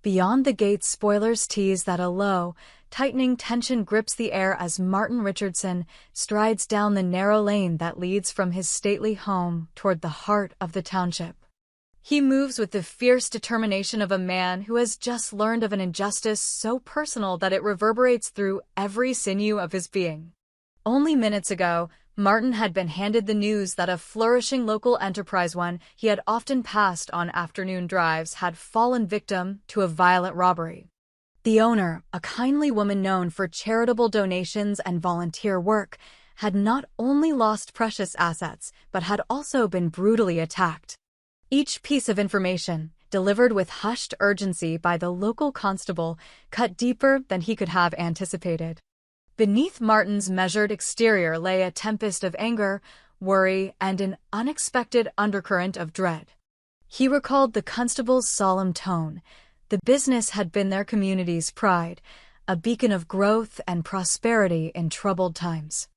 Beyond the gate, spoilers tease that a low, tightening tension grips the air as Martin Richardson strides down the narrow lane that leads from his stately home toward the heart of the township. He moves with the fierce determination of a man who has just learned of an injustice so personal that it reverberates through every sinew of his being. Only minutes ago, Martin had been handed the news that a flourishing local enterprise, one he had often passed on afternoon drives, had fallen victim to a violent robbery. The owner, a kindly woman known for charitable donations and volunteer work, had not only lost precious assets but had also been brutally attacked. Each piece of information, delivered with hushed urgency by the local constable, cut deeper than he could have anticipated. Beneath Martin's measured exterior lay a tempest of anger, worry, and an unexpected undercurrent of dread. He recalled the constable's solemn tone. The business had been their community's pride, a beacon of growth and prosperity in troubled times.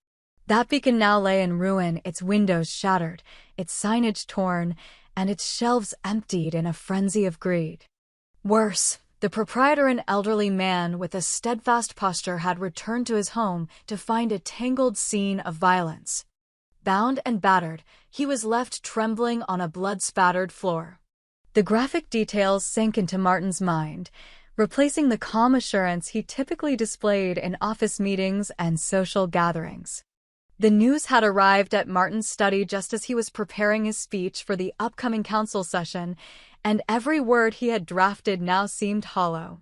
That beacon now lay in ruin, its windows shattered, its signage torn, and its shelves emptied in a frenzy of greed. Worse, the proprietor, an elderly man with a steadfast posture, had returned to his home to find a tangled scene of violence. Bound and battered, he was left trembling on a blood-spattered floor. The graphic details sank into Martin's mind, replacing the calm assurance he typically displayed in office meetings and social gatherings. The news had arrived at Martin's study just as he was preparing his speech for the upcoming council session, and every word he had drafted now seemed hollow.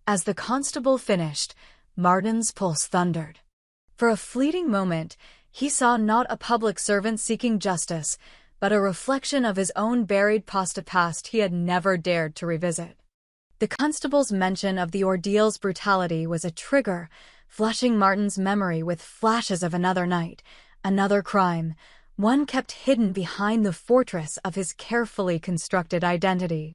As the constable finished, Martin's pulse thundered. For a fleeting moment, he saw not a public servant seeking justice, but a reflection of his own buried past he had never dared to revisit. The constable's mention of the ordeal's brutality was a trigger, flushing Martin's memory with flashes of another night, another crime, one kept hidden behind the fortress of his carefully constructed identity.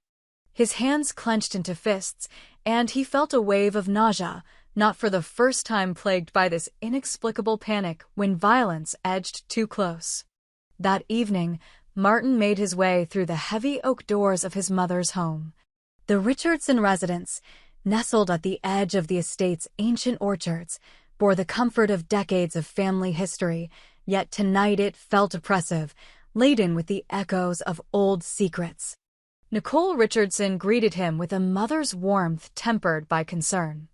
His hands clenched into fists, and he felt a wave of nausea, not for the first time plagued by this inexplicable panic when violence edged too close. That evening, Martin made his way through the heavy oak doors of his mother's home. The Richardson residence, nestled at the edge of the estate's ancient orchards, bore the comfort of decades of family history, yet tonight it felt oppressive, laden with the echoes of old secrets. Nicole Richardson greeted him with a mother's warmth tempered by concern.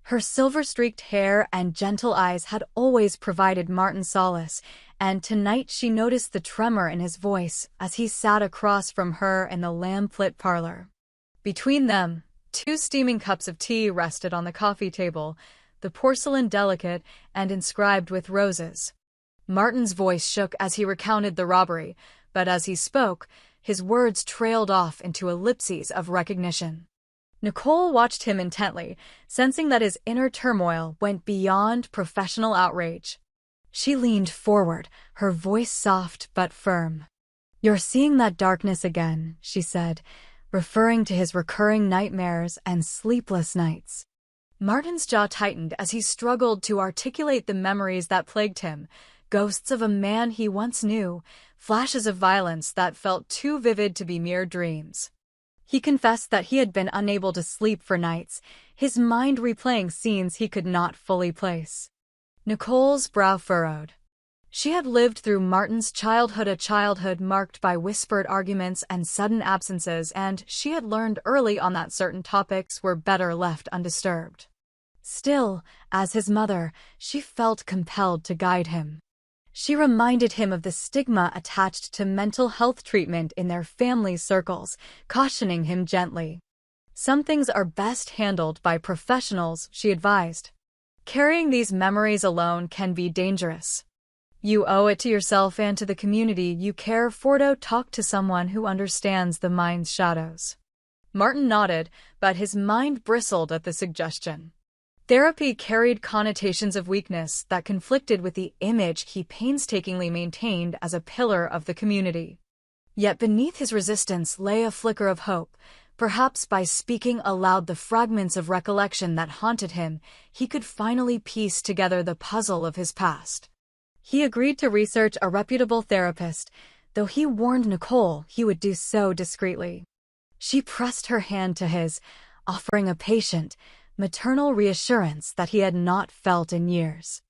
Her silver-streaked hair and gentle eyes had always provided Martin solace, and tonight she noticed the tremor in his voice as he sat across from her in the lamp-lit parlor. Between them, 2 steaming cups of tea rested on the coffee table, the porcelain delicate and inscribed with roses. Martin's voice shook as he recounted the robbery, but as he spoke, his words trailed off into ellipses of recognition. Nicole watched him intently, sensing that his inner turmoil went beyond professional outrage. She leaned forward, her voice soft but firm. "You're seeing that darkness again," she said, referring to his recurring nightmares and sleepless nights. Martin's jaw tightened as he struggled to articulate the memories that plagued him, ghosts of a man he once knew, flashes of violence that felt too vivid to be mere dreams. He confessed that he had been unable to sleep for nights, his mind replaying scenes he could not fully place. Nicole's brow furrowed. She had lived through Martin's childhood, a childhood marked by whispered arguments and sudden absences, and she had learned early on that certain topics were better left undisturbed. Still, as his mother, she felt compelled to guide him. She reminded him of the stigma attached to mental health treatment in their family circles, cautioning him gently. "Some things are best handled by professionals," she advised. "Carrying these memories alone can be dangerous. You owe it to yourself and to the community you care for to talk to someone who understands the mind's shadows." Martin nodded, but his mind bristled at the suggestion. Therapy carried connotations of weakness that conflicted with the image he painstakingly maintained as a pillar of the community. Yet beneath his resistance lay a flicker of hope. Perhaps by speaking aloud the fragments of recollection that haunted him, he could finally piece together the puzzle of his past. He agreed to research a reputable therapist, though he warned Nicole he would do so discreetly. She pressed her hand to his, offering a patient, maternal reassurance that he had not felt in years.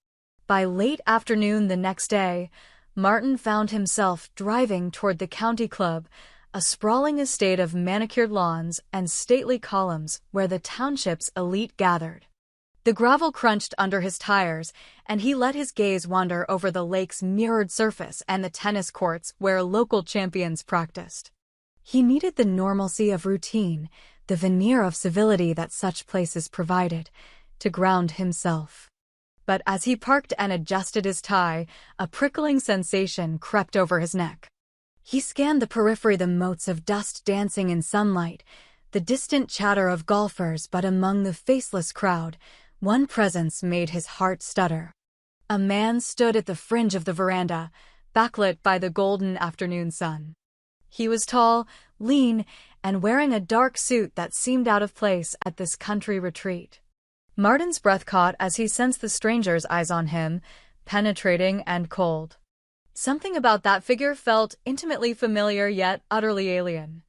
By late afternoon the next day, Martin found himself driving toward the county club, a sprawling estate of manicured lawns and stately columns where the township's elite gathered. The gravel crunched under his tires, and he let his gaze wander over the lake's mirrored surface and the tennis courts where local champions practiced. He needed the normalcy of routine, the veneer of civility that such places provided, to ground himself. But as he parked and adjusted his tie, a prickling sensation crept over his neck. He scanned the periphery, the motes of dust dancing in sunlight, the distant chatter of golfers, but among the faceless crowd, one presence made his heart stutter. A man stood at the fringe of the veranda, backlit by the golden afternoon sun. He was tall, lean, and wearing a dark suit that seemed out of place at this country retreat. Martin's breath caught as he sensed the stranger's eyes on him, penetrating and cold. Something about that figure felt intimately familiar yet utterly alien.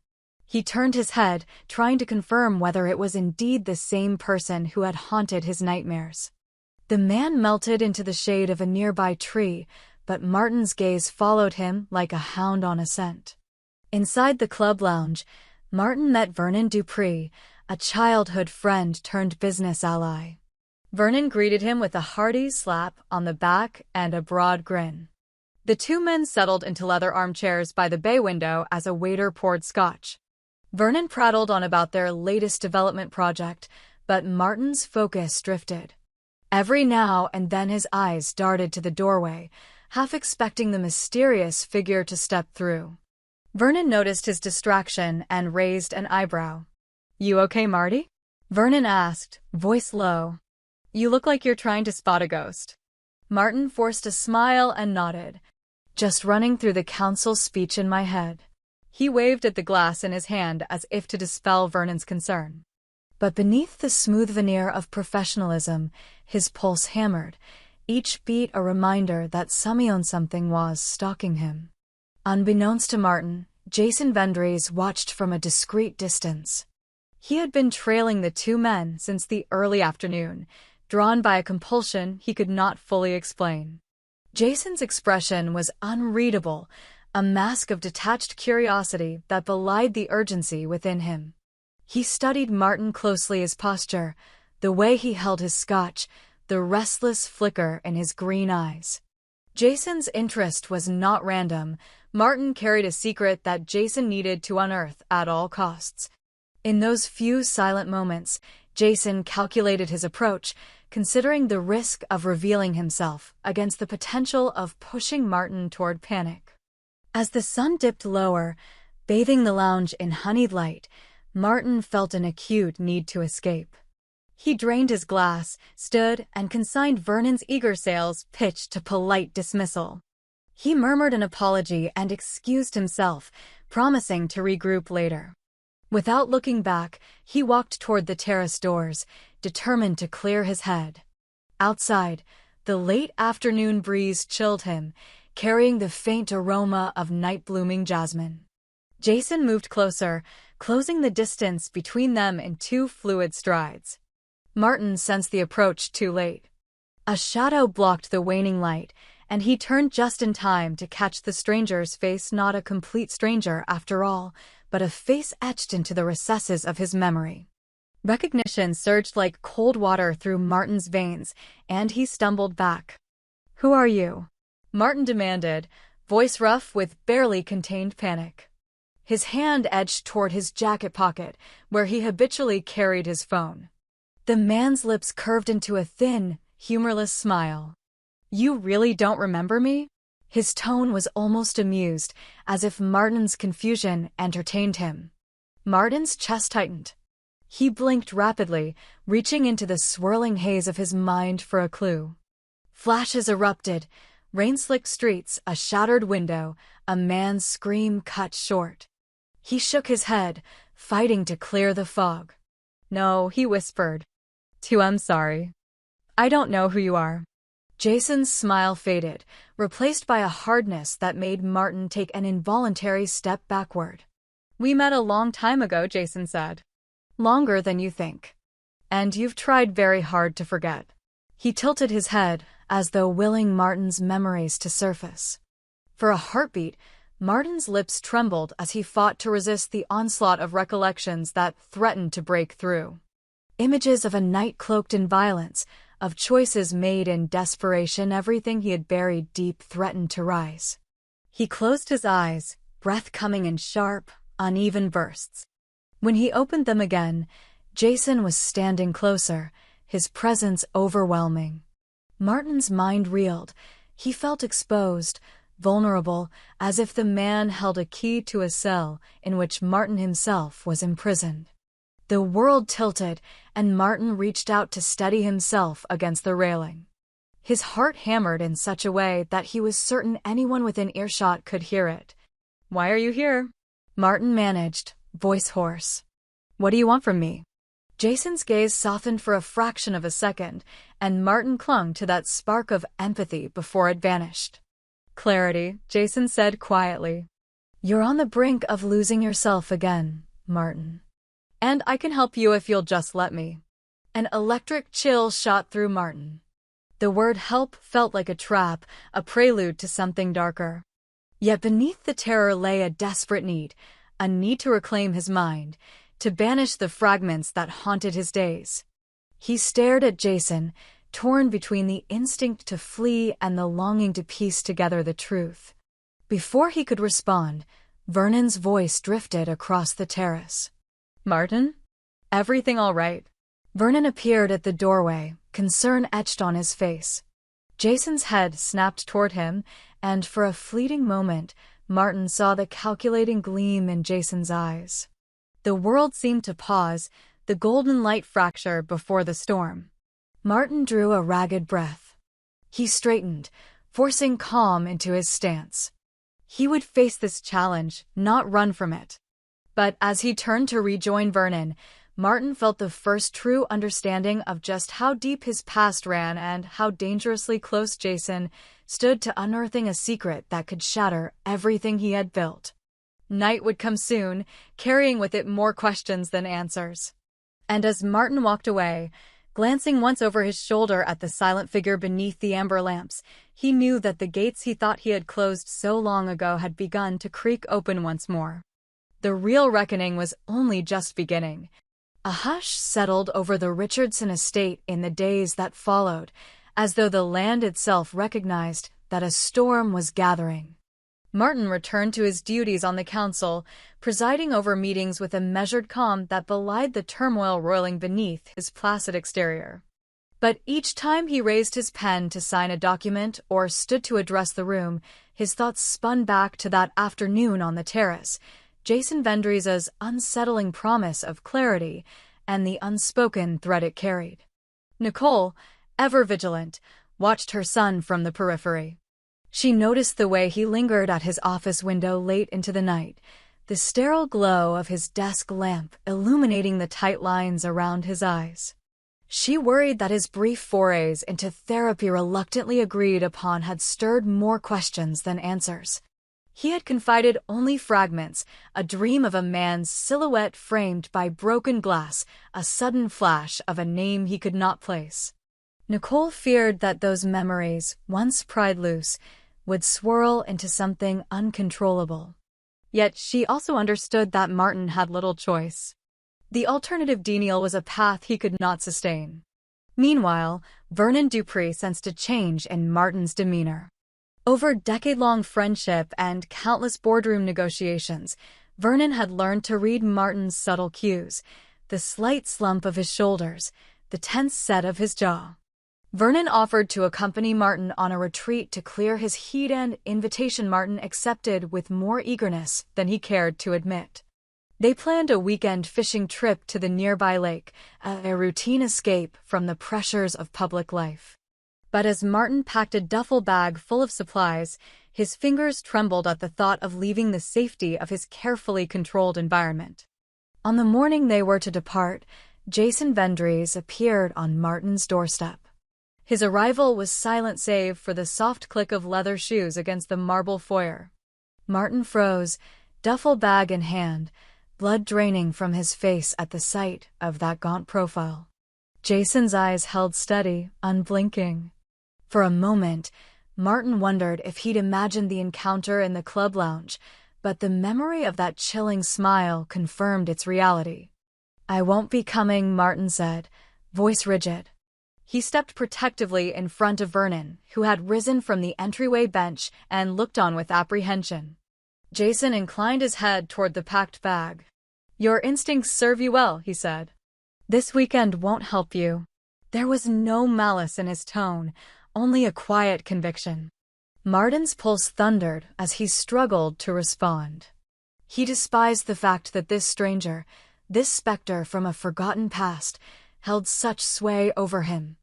He turned his head, trying to confirm whether it was indeed the same person who had haunted his nightmares. The man melted into the shade of a nearby tree, but Martin's gaze followed him like a hound on a scent. Inside the club lounge, Martin met Vernon Dupree, a childhood friend turned business ally. Vernon greeted him with a hearty slap on the back and a broad grin. The two men settled into leather armchairs by the bay window as a waiter poured scotch. Vernon prattled on about their latest development project, but Martin's focus drifted. Every now and then his eyes darted to the doorway, half expecting the mysterious figure to step through. Vernon noticed his distraction and raised an eyebrow. "You okay, Marty?" Vernon asked, voice low. "You look like you're trying to spot a ghost." Martin forced a smile and nodded. "Just running through the council's speech in my head." He waved at the glass in his hand as if to dispel Vernon's concern. But beneath the smooth veneer of professionalism, his pulse hammered, each beat a reminder that something was stalking him. Unbeknownst to Martin, Jason Vendries watched from a discreet distance. He had been trailing the two men since the early afternoon, drawn by a compulsion he could not fully explain. Jason's expression was unreadable, a mask of detached curiosity that belied the urgency within him. He studied Martin closely, his posture, the way he held his scotch, the restless flicker in his green eyes. Jason's interest was not random. Martin carried a secret that Jason needed to unearth at all costs. In those few silent moments, Jason calculated his approach, considering the risk of revealing himself against the potential of pushing Martin toward panic. As the sun dipped lower, bathing the lounge in honeyed light, Martin felt an acute need to escape. He drained his glass, stood, and consigned Vernon's eager sales pitch to polite dismissal. He murmured an apology and excused himself, promising to regroup later. Without looking back, he walked toward the terrace doors, determined to clear his head. Outside, the late afternoon breeze chilled him, carrying the faint aroma of night-blooming jasmine. Jason moved closer, closing the distance between them in two fluid strides. Martin sensed the approach too late. A shadow blocked the waning light, and he turned just in time to catch the stranger's face, not a complete stranger after all, but a face etched into the recesses of his memory. Recognition surged like cold water through Martin's veins, and he stumbled back. "Who are you?" Martin demanded, voice rough with barely contained panic. His hand edged toward his jacket pocket, where he habitually carried his phone. The man's lips curved into a thin, humorless smile. "You really don't remember me?" His tone was almost amused, as if Martin's confusion entertained him. Martin's chest tightened. He blinked rapidly, reaching into the swirling haze of his mind for a clue. Flashes erupted. Rain-slicked streets, a shattered window, a man's scream cut short. He shook his head, fighting to clear the fog. "No," he whispered. "I'm sorry. I don't know who you are." Jason's smile faded, replaced by a hardness that made Martin take an involuntary step backward. "We met a long time ago," Jason said. Longer than you think. And you've tried very hard to forget. He tilted his head, as though willing Martin's memories to surface. For a heartbeat, Martin's lips trembled as he fought to resist the onslaught of recollections that threatened to break through. Images of a night cloaked in violence, of choices made in desperation, everything he had buried deep threatened to rise. He closed his eyes, breath coming in sharp, uneven bursts. When he opened them again, Jason was standing closer, his presence overwhelming. Martin's mind reeled. He felt exposed, vulnerable, as if the man held a key to a cell in which Martin himself was imprisoned. The world tilted, and Martin reached out to steady himself against the railing. His heart hammered in such a way that he was certain anyone within earshot could hear it. "Why are you here?" Martin managed, voice hoarse. "What do you want from me?" Jason's gaze softened for a fraction of a second, and Martin clung to that spark of empathy before it vanished. "Clarity," Jason said quietly. "You're on the brink of losing yourself again, Martin. And I can help you if you'll just let me." An electric chill shot through Martin. The word help felt like a trap, a prelude to something darker. Yet beneath the terror lay a desperate need, a need to reclaim his mind, to banish the fragments that haunted his days. He stared at Jason, torn between the instinct to flee and the longing to piece together the truth. Before he could respond, Vernon's voice drifted across the terrace. "Martin? Everything all right?" Vernon appeared at the doorway, concern etched on his face. Jason's head snapped toward him, and for a fleeting moment, Martin saw the calculating gleam in Jason's eyes. The world seemed to pause, the golden light fracture before the storm. Martin drew a ragged breath. He straightened, forcing calm into his stance. He would face this challenge, not run from it. But as he turned to rejoin Vernon, Martin felt the first true understanding of just how deep his past ran and how dangerously close Jason stood to unearthing a secret that could shatter everything he had built. Night would come soon, carrying with it more questions than answers. And as Martin walked away, glancing once over his shoulder at the silent figure beneath the amber lamps, he knew that the gates he thought he had closed so long ago had begun to creak open once more. The real reckoning was only just beginning. A hush settled over the Richardson estate in the days that followed, as though the land itself recognized that a storm was gathering. Martin returned to his duties on the council, presiding over meetings with a measured calm that belied the turmoil roiling beneath his placid exterior. But each time he raised his pen to sign a document or stood to address the room, his thoughts spun back to that afternoon on the terrace, Jason Vendry's unsettling promise of clarity, and the unspoken threat it carried. Nicole, ever vigilant, watched her son from the periphery. She noticed the way he lingered at his office window late into the night, the sterile glow of his desk lamp illuminating the tight lines around his eyes. She worried that his brief forays into therapy reluctantly agreed upon had stirred more questions than answers. He had confided only fragments, a dream of a man's silhouette framed by broken glass, a sudden flash of a name he could not place. Nicole feared that those memories, once pried loose, would swirl into something uncontrollable. Yet she also understood that Martin had little choice. The alternative denial was a path he could not sustain. Meanwhile, Vernon Dupree sensed a change in Martin's demeanor. Over decade-long friendship and countless boardroom negotiations, Vernon had learned to read Martin's subtle cues, the slight slump of his shoulders, the tense set of his jaw. Vernon offered to accompany Martin on a retreat to clear his heat, and invitation Martin accepted with more eagerness than he cared to admit. They planned a weekend fishing trip to the nearby lake, a routine escape from the pressures of public life. But as Martin packed a duffel bag full of supplies, his fingers trembled at the thought of leaving the safety of his carefully controlled environment. On the morning they were to depart, Jason Vendry's appeared on Martin's doorstep. His arrival was silent save for the soft click of leather shoes against the marble foyer. Martin froze, duffel bag in hand, blood draining from his face at the sight of that gaunt profile. Jason's eyes held steady, unblinking. For a moment, Martin wondered if he'd imagined the encounter in the club lounge, but the memory of that chilling smile confirmed its reality. "I won't be coming," Martin said, voice rigid. He stepped protectively in front of Vernon, who had risen from the entryway bench and looked on with apprehension. Jason inclined his head toward the packed bag. "Your instincts serve you well," he said. "This weekend won't help you." There was no malice in his tone, only a quiet conviction. Martin's pulse thundered as he struggled to respond. He despised the fact that this stranger, this specter from a forgotten past, held such sway over him.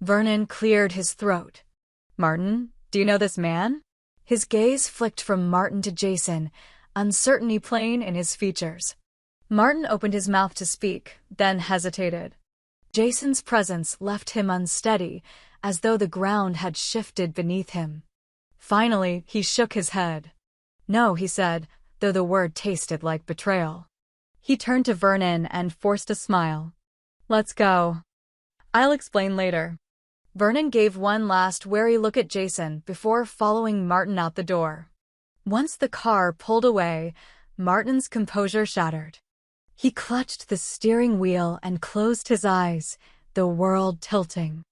Vernon cleared his throat. "Martin, do you know this man?" His gaze flicked from Martin to Jason, uncertainty plain in his features. Martin opened his mouth to speak, then hesitated. Jason's presence left him unsteady, as though the ground had shifted beneath him. Finally, he shook his head. "No," he said, though the word tasted like betrayal. He turned to Vernon and forced a smile. "Let's go. I'll explain later." Vernon gave one last wary look at Jason before following Martin out the door. Once the car pulled away, Martin's composure shattered. He clutched the steering wheel and closed his eyes, the world tilting.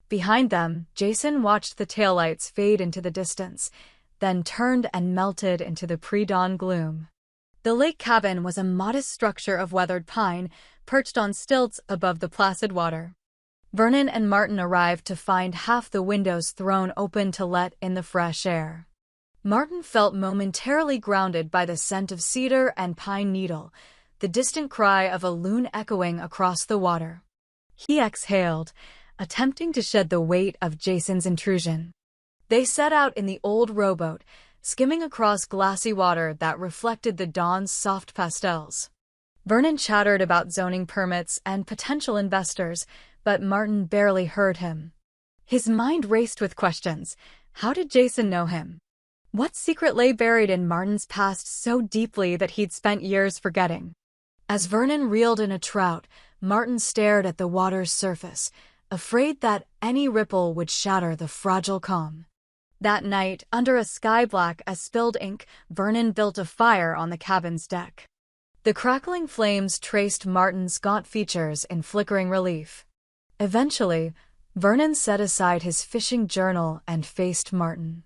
Behind them, Jason watched the taillights fade into the distance, then turned and melted into the pre-dawn gloom. The lake cabin was a modest structure of weathered pine, perched on stilts above the placid water. Vernon and Martin arrived to find half the windows thrown open to let in the fresh air. Martin felt momentarily grounded by the scent of cedar and pine needle, the distant cry of a loon echoing across the water. He exhaled, attempting to shed the weight of Jason's intrusion. They set out in the old rowboat, skimming across glassy water that reflected the dawn's soft pastels. Vernon chattered about zoning permits and potential investors, but Martin barely heard him. His mind raced with questions. How did Jason know him? What secret lay buried in Martin's past so deeply that he'd spent years forgetting? As Vernon reeled in a trout, Martin stared at the water's surface, afraid that any ripple would shatter the fragile calm. That night, under a sky black as spilled ink, Vernon built a fire on the cabin's deck. The crackling flames traced Martin's gaunt features in flickering relief. Eventually, Vernon set aside his fishing journal and faced Martin.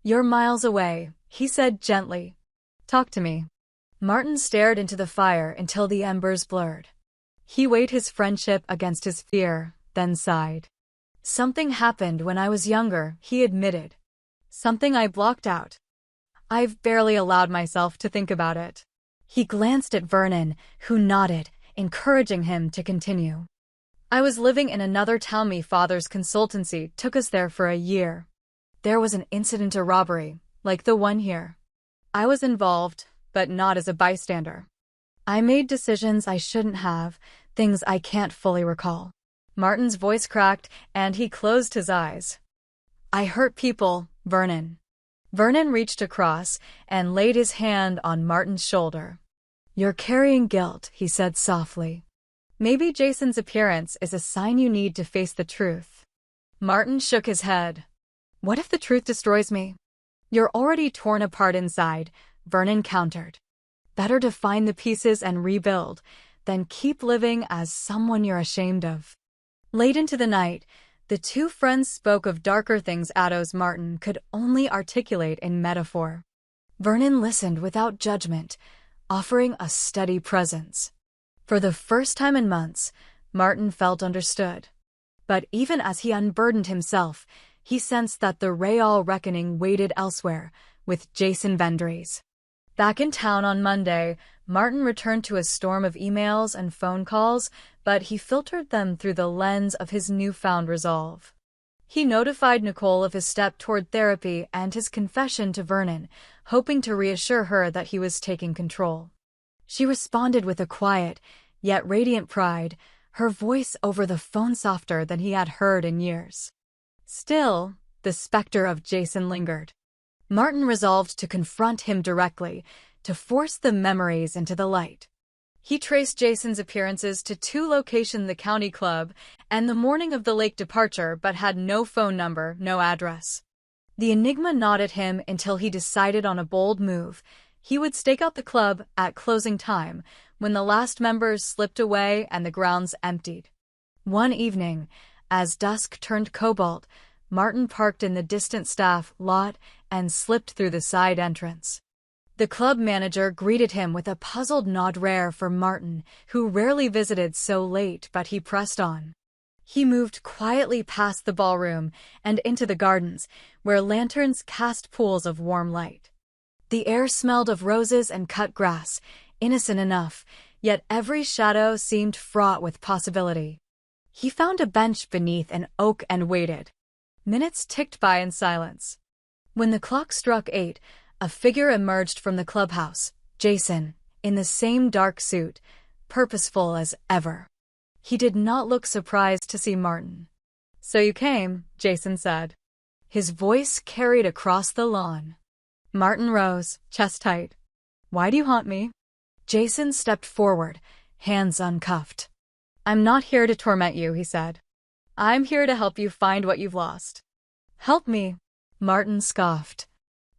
"You're miles away," he said gently. "Talk to me." Martin stared into the fire until the embers blurred. He weighed his friendship against his fear, then sighed. "Something happened when I was younger," he admitted. "Something I blocked out. I've barely allowed myself to think about it." He glanced at Vernon, who nodded, encouraging him to continue. "I was living in another town. My father's consultancy took us there for a year. There was an incident, a robbery, like the one here. I was involved, but not as a bystander. I made decisions I shouldn't have, things I can't fully recall." Martin's voice cracked, and he closed his eyes. "I hurt people, Vernon." Vernon reached across and laid his hand on Martin's shoulder. "You're carrying guilt," he said softly. "Maybe Jason's appearance is a sign you need to face the truth." Martin shook his head. "What if the truth destroys me?" "You're already torn apart inside," Vernon countered. "Better to find the pieces and rebuild, than keep living as someone you're ashamed of." Late into the night, the two friends spoke of darker things Martin could only articulate in metaphor. Vernon listened without judgment, offering a steady presence. For the first time in months, Martin felt understood. But even as he unburdened himself, he sensed that the real reckoning waited elsewhere, with Jason Vendries. Back in town on Monday, Martin returned to a storm of emails and phone calls, but he filtered them through the lens of his newfound resolve. He notified Nicole of his step toward therapy and his confession to Vernon, hoping to reassure her that he was taking control. She responded with a quiet, yet radiant pride, her voice over the phone softer than he had heard in years. Still, the specter of Jason lingered. Martin resolved to confront him directly, to force the memories into the light. He traced Jason's appearances to 2 locations, the county club and the morning of the lake departure, but had no phone number, no address. The enigma gnawed at him until he decided on a bold move. He would stake out the club at closing time, when the last members slipped away and the grounds emptied. One evening, as dusk turned cobalt, Martin parked in the distant staff lot and slipped through the side entrance. The club manager greeted him with a puzzled nod, rare for Martin, who rarely visited so late, but he pressed on. He moved quietly past the ballroom and into the gardens, where lanterns cast pools of warm light. The air smelled of roses and cut grass, innocent enough, yet every shadow seemed fraught with possibility. He found a bench beneath an oak and waited. Minutes ticked by in silence. When the clock struck 8, a figure emerged from the clubhouse, Jason, in the same dark suit, purposeful as ever. He did not look surprised to see Martin. "So you came," Jason said. His voice carried across the lawn. Martin rose, chest tight. "Why do you haunt me?" Jason stepped forward, hands uncuffed. "I'm not here to torment you," he said. "I'm here to help you find what you've lost." "Help me?" Martin scoffed.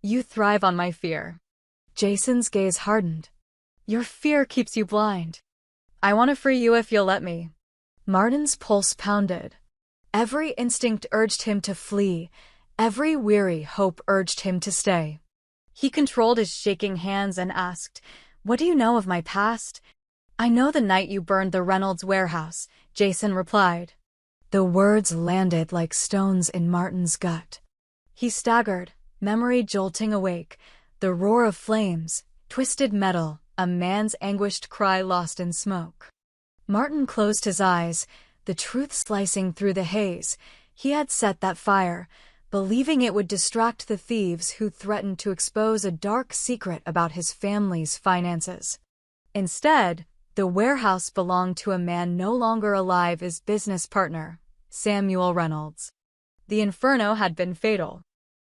"You thrive on my fear." Jason's gaze hardened. "Your fear keeps you blind." "I want to free you if you'll let me." Martin's pulse pounded. Every instinct urged him to flee. Every weary hope urged him to stay. He controlled his shaking hands and asked, "What do you know of my past?" "I know the night you burned the Reynolds warehouse," Jason replied. The words landed like stones in Martin's gut. He staggered, memory jolting awake, the roar of flames, twisted metal, a man's anguished cry lost in smoke. Martin closed his eyes, the truth slicing through the haze. He had set that fire, believing it would distract the thieves who threatened to expose a dark secret about his family's finances. Instead, the warehouse belonged to a man no longer alive, his business partner, Samuel Reynolds. The inferno had been fatal.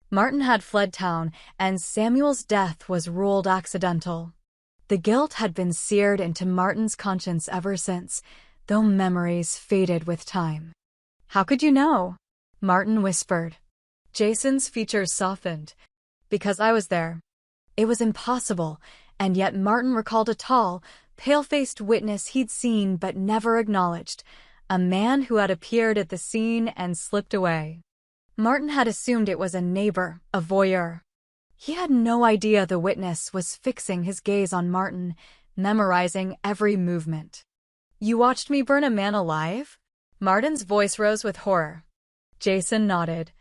Martin had fled town, and Samuel's death was ruled accidental. The guilt had been seared into Martin's conscience ever since, though memories faded with time. "How could you know?" Martin whispered. Jason's features softened. "Because I was there." It was impossible, and yet Martin recalled a tall, pale-faced witness he'd seen but never acknowledged, a man who had appeared at the scene and slipped away. Martin had assumed it was a neighbor, a voyeur. He had no idea the witness was fixing his gaze on Martin, memorizing every movement. "You watched me burn a man alive?" Martin's voice rose with horror. Jason nodded.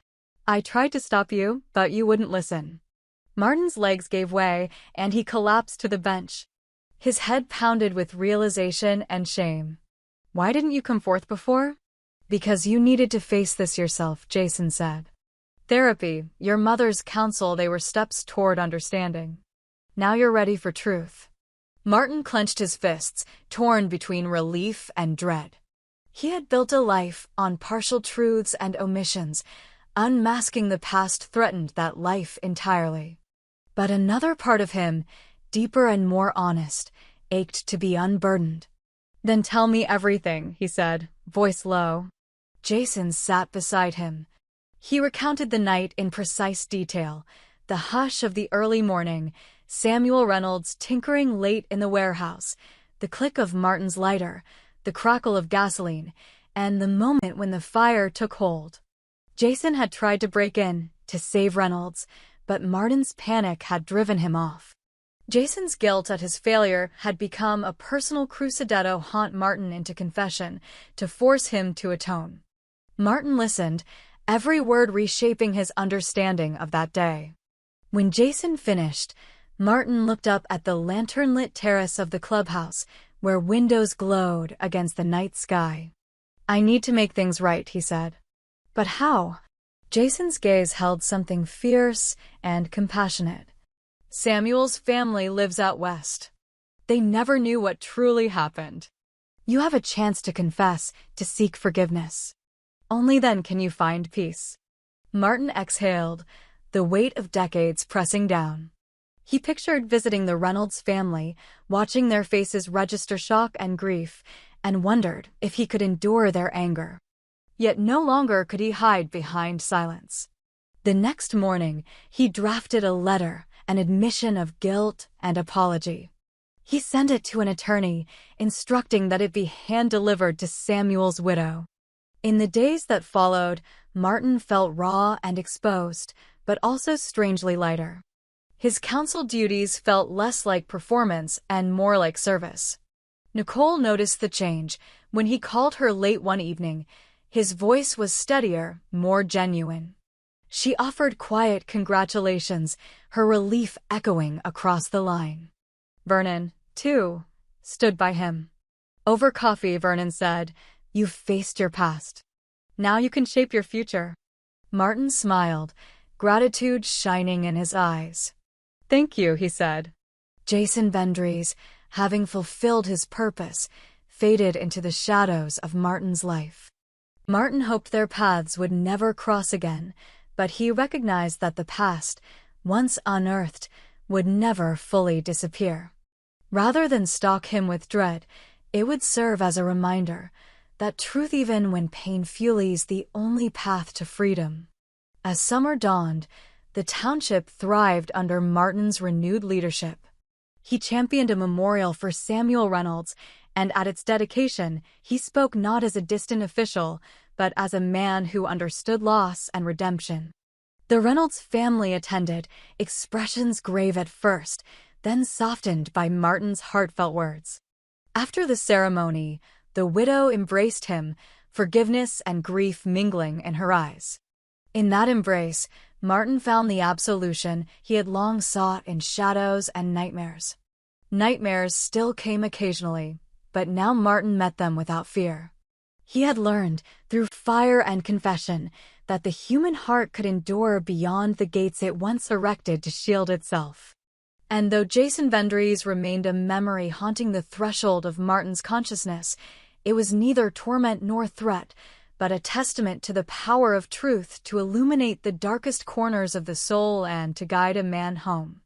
"I tried to stop you, but you wouldn't listen." Martin's legs gave way, and he collapsed to the bench. His head pounded with realization and shame. "Why didn't you come forth before?" "Because you needed to face this yourself," Jason said. "Therapy, your mother's counsel, they were steps toward understanding. Now you're ready for truth." Martin clenched his fists, torn between relief and dread. He had built a life on partial truths and omissions. Unmasking the past threatened that life entirely. But another part of him, deeper and more honest, ached to be unburdened. "Then tell me everything," he said, voice low. Jason sat beside him. He recounted the night in precise detail, the hush of the early morning, Samuel Reynolds tinkering late in the warehouse, the click of Martin's lighter, the crackle of gasoline, and the moment when the fire took hold. Jason had tried to break in, to save Reynolds, but Martin's panic had driven him off. Jason's guilt at his failure had become a personal crucible haunt Martin into confession, to force him to atone. Martin listened, every word reshaping his understanding of that day. When Jason finished, Martin looked up at the lantern-lit terrace of the clubhouse, where windows glowed against the night sky. "I need to make things right," he said. "But how?" Jason's gaze held something fierce and compassionate. "Samuel's family lives out west. They never knew what truly happened. You have a chance to confess, to seek forgiveness. Only then can you find peace." Martin exhaled, the weight of decades pressing down. He pictured visiting the Reynolds family, watching their faces register shock and grief, and wondered if he could endure their anger. Yet no longer could he hide behind silence. The next morning, he drafted a letter, an admission of guilt and apology. He sent it to an attorney, instructing that it be hand-delivered to Samuel's widow. In the days that followed, Martin felt raw and exposed, but also strangely lighter. His counsel duties felt less like performance and more like service. Nicole noticed the change. When he called her late one evening, his voice was steadier, more genuine. She offered quiet congratulations, her relief echoing across the line. Vernon, too, stood by him. Over coffee, Vernon said, "You've faced your past. Now you can shape your future." Martin smiled, gratitude shining in his eyes. "Thank you," he said. Jason Vendries, having fulfilled his purpose, faded into the shadows of Martin's life. Martin hoped their paths would never cross again, but he recognized that the past, once unearthed, would never fully disappear. Rather than stalk him with dread, it would serve as a reminder that truth, even when pain fuels, the only path to freedom. As summer dawned, the township thrived under Martin's renewed leadership. He championed a memorial for Samuel Reynolds, and at its dedication, he spoke not as a distant official, but as a man who understood loss and redemption. The Reynolds family attended, expressions grave at first, then softened by Martin's heartfelt words. After the ceremony, the widow embraced him, forgiveness and grief mingling in her eyes. In that embrace, Martin found the absolution he had long sought in shadows and nightmares. Nightmares still came occasionally, but now Martin met them without fear. He had learned, through fire and confession, that the human heart could endure beyond the gates it once erected to shield itself. And though Jason Vendries remained a memory haunting the threshold of Martin's consciousness, it was neither torment nor threat, but a testament to the power of truth to illuminate the darkest corners of the soul and to guide a man home.